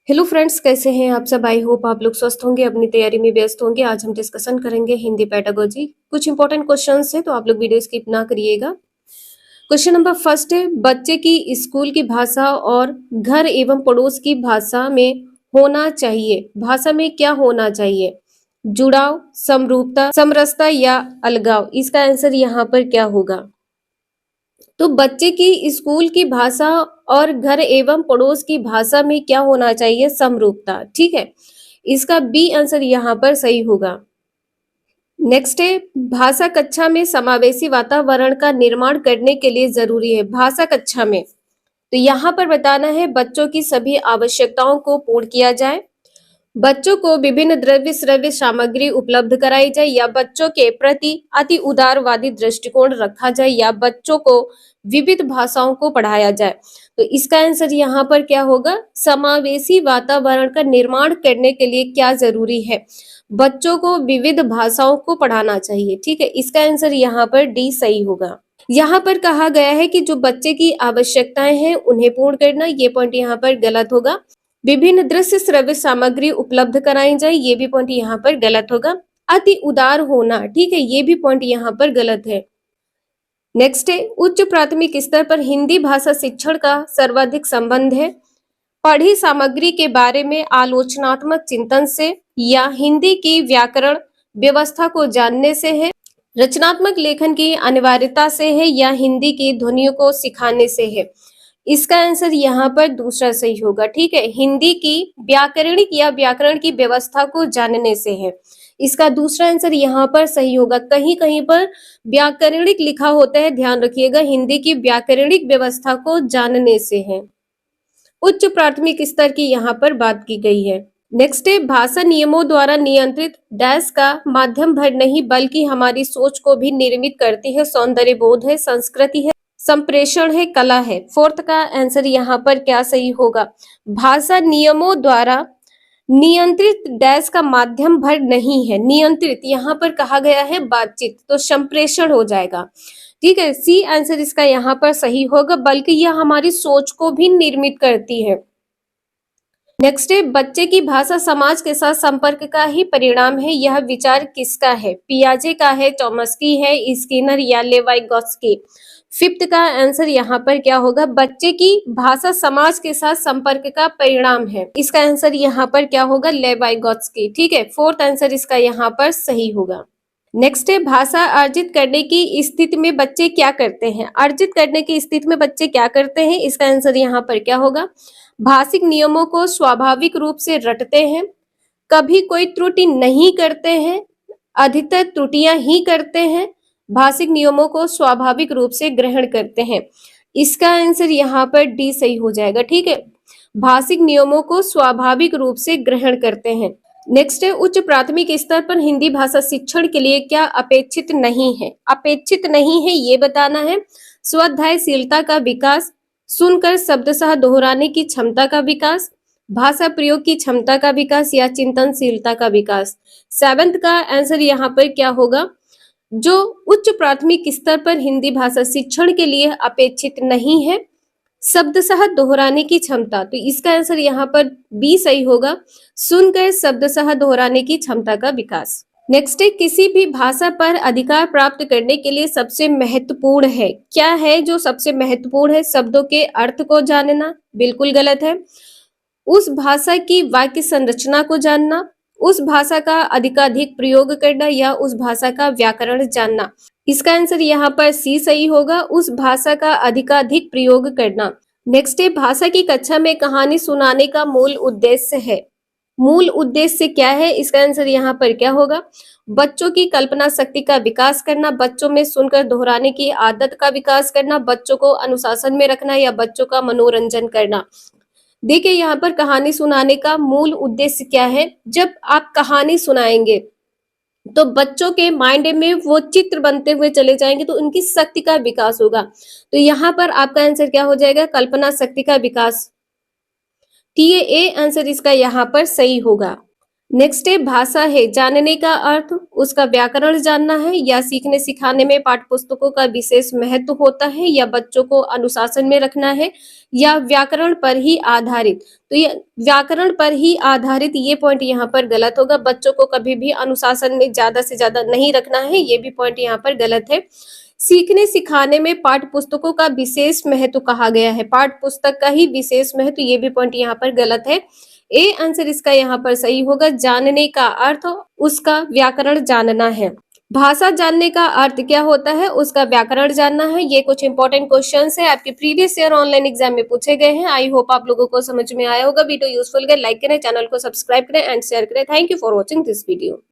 Hello friends, कैसे हैं आप सब। आई होप आप लोग स्वस्थ होंगे, अपनी तैयारी में व्यस्त होंगे। आज हम डिस्कशन करेंगे हिंदी पेडागोजी। कुछ इंपॉर्टेंट क्वेश्चंस है तो आप लोग वीडियो स्किप ना करिएगा। क्वेश्चन नंबर फर्स्ट है, बच्चे की स्कूल की भाषा और घर एवं पड़ोस की भाषा में होना चाहिए। भाषा में क्या होना चाहिए? जुड़ाव, समरूपता, समरसता या अलगाव। इसका आंसर यहाँ पर क्या होगा? तो बच्चे की स्कूल की भाषा और घर एवं पड़ोस की भाषा में क्या होना चाहिए? समरूपता। ठीक है, इसका बी आंसर यहाँ पर सही होगा। नेक्स्ट है, भाषा कक्षा में समावेशी वातावरण का निर्माण करने के लिए जरूरी है। भाषा कक्षा में तो यहाँ पर बताना है बच्चों की सभी आवश्यकताओं को पूर्ण किया जाए, बच्चों को विभिन्न द्रव्य श्रव्य सामग्री उपलब्ध कराई जाए, या बच्चों के प्रति अति उदारवादी दृष्टिकोण रखा जाए, या बच्चों को विविध भाषाओं को पढ़ाया जाए। तो इसका आंसर यहाँ पर क्या होगा? समावेशी वातावरण का निर्माण करने के लिए क्या जरूरी है? बच्चों को विविध भाषाओं को पढ़ाना चाहिए। ठीक है, इसका आंसर यहाँ पर डी सही होगा। यहाँ पर कहा गया है कि जो बच्चे की आवश्यकताएं हैं उन्हें पूर्ण करना, ये पॉइंट यहाँ पर गलत होगा। विभिन्न दृश्य श्रव्य सामग्री उपलब्ध कराई जाए, ये भी पॉइंट यहाँ पर गलत होगा। अति उदार होना, ठीक है, ये भी पॉइंट यहाँ पर गलत है। नेक्स्ट है, उच्च प्राथमिक स्तर पर हिंदी भाषा शिक्षण का सर्वाधिक संबंध है पढ़ी सामग्री के बारे में आलोचनात्मक चिंतन से, या हिंदी की व्याकरण व्यवस्था को जानने से है, रचनात्मक लेखन की अनिवार्यता से है, या हिंदी की ध्वनियों को सिखाने से है। इसका आंसर यहाँ पर दूसरा सही होगा। ठीक है, हिंदी की व्याकरणिक या व्याकरण की व्यवस्था को जानने से है। इसका दूसरा आंसर यहाँ पर सही होगा। कहीं कहीं पर व्याकरणिक लिखा होता है, ध्यान रखिएगा, हिंदी की व्याकरणिक व्यवस्था को जानने से है। उच्च प्राथमिक स्तर की यहाँ पर बात की गई है। नेक्स्ट है, भाषा नियमों द्वारा नियंत्रित डैश का माध्यम भर नहीं बल्कि हमारी सोच को भी निर्मित करती है। सौंदर्य बोध है, संस्कृति है, संप्रेषण है, कला है। फोर्थ का आंसर यहाँ पर क्या सही होगा? भाषा नियमों द्वारा नियंत्रित डैश का माध्यम भर नहीं है। नियंत्रित यहाँ पर कहा गया है बातचीत, तो संप्रेषण हो जाएगा। ठीक है, सी आंसर इसका यहाँ पर सही होगा, बल्कि यह हमारी सोच को भी निर्मित करती है। नेक्स्ट है, बच्चे की भाषा समाज के साथ संपर्क का ही परिणाम है। यह विचार किसका है? पियाजे का है, चॉम्स्की है, स्किनर या लेवाइगोत्स्की। फिफ्थ का आंसर यहाँ पर क्या होगा? बच्चे की भाषा समाज के साथ संपर्क का परिणाम है। इसका आंसर यहाँ पर क्या होगा? लेवाइगोत्स्की। ठीक है, फोर्थ आंसर इसका यहाँ पर सही होगा। नेक्स्ट है, भाषा अर्जित करने की स्थिति में बच्चे क्या करते हैं? अर्जित करने की स्थिति में बच्चे क्या करते हैं? इसका आंसर यहाँ पर क्या होगा? भाषिक नियमों को स्वाभाविक रूप से रटते हैं, कभी कोई त्रुटि नहीं करते हैं, अधिकतर त्रुटियां ही करते हैं, भाषिक नियमों को स्वाभाविक रूप से ग्रहण करते हैं। इसका आंसर यहाँ पर डी सही हो जाएगा। ठीक है, भाषिक नियमों को स्वाभाविक रूप से ग्रहण करते हैं। नेक्स्ट है, उच्च प्राथमिक स्तर पर हिंदी भाषा शिक्षण के लिए क्या अपेक्षित नहीं है? अपेक्षित नहीं है ये बताना है। स्वाध्यायशीलता का विकास, सुनकर शब्दशः दोहराने की क्षमता का विकास, भाषा प्रयोग की क्षमता का विकास, या चिंतनशीलता का विकास। सेवेंथ का आंसर यहाँ पर क्या होगा? जो उच्च प्राथमिक स्तर पर हिंदी भाषा शिक्षण के लिए अपेक्षित नहीं है, शब्दशः दोहराने की क्षमता। तो इसका आंसर यहाँ पर बी सही होगा, सुनकर शब्दशः दोहराने की क्षमता का विकास। नेक्स्ट है, किसी भी भाषा पर अधिकार प्राप्त करने के लिए सबसे महत्वपूर्ण है। क्या है जो सबसे महत्वपूर्ण है? शब्दों के अर्थ को जानना, बिल्कुल गलत है। उस भाषा की वाक्य संरचना को जानना, उस भाषा का अधिकाधिक प्रयोग करना, या उस भाषा का व्याकरण जानना। इसका आंसर यहाँ पर सी सही होगा, उस भाषा का अधिकाधिक प्रयोग करना। नेक्स्ट है, भाषा की कक्षा में कहानी सुनाने का मूल उद्देश्य है। मूल उद्देश्य क्या है? इसका आंसर यहाँ पर क्या होगा? बच्चों की कल्पना शक्ति का विकास करना, बच्चों में सुनकर दोहराने की आदत का विकास करना, बच्चों को अनुशासन में रखना, या बच्चों का मनोरंजन करना। देखिए, यहाँ पर कहानी सुनाने का मूल उद्देश्य क्या है? जब आप कहानी सुनाएंगे तो बच्चों के माइंड में वो चित्र बनते हुए चले जाएंगे, तो उनकी शक्ति का विकास होगा। तो यहाँ पर आपका आंसर क्या हो जाएगा? कल्पना शक्ति का विकास। टी ए आंसर इसका यहाँ पर सही होगा। नेक्स्ट है भाषा है जानने का अर्थ, उसका व्याकरण जानना है, या सीखने सिखाने में पाठ्य पुस्तकों का विशेष महत्व होता है, या बच्चों को अनुशासन में रखना है, या व्याकरण पर ही आधारित। तो ये व्याकरण पर ही आधारित ये पॉइंट यहाँ पर गलत होगा। बच्चों को कभी भी अनुशासन में ज्यादा से ज्यादा नहीं रखना है, ये भी पॉइंट यहाँ पर गलत है। सीखने सिखाने में पाठ्य पुस्तकों का विशेष महत्व कहा गया है, पाठ्य पुस्तक का ही विशेष महत्व, ये भी पॉइंट यहाँ पर गलत है। ए आंसर इसका यहाँ पर सही होगा। जानने का अर्थ उसका व्याकरण जानना है। भाषा जानने का अर्थ क्या होता है, उसका व्याकरण जानना है। ये कुछ इंपॉर्टेंट क्वेश्चंस है, आपके प्रीवियस ईयर ऑनलाइन एग्जाम में पूछे गए हैं। आई होप आप लोगों को समझ में आया होगा। वीडियो यूजफुल है, लाइक करें, चैनल को सब्सक्राइब करें एंड शेयर करें। Thank you for watching this video.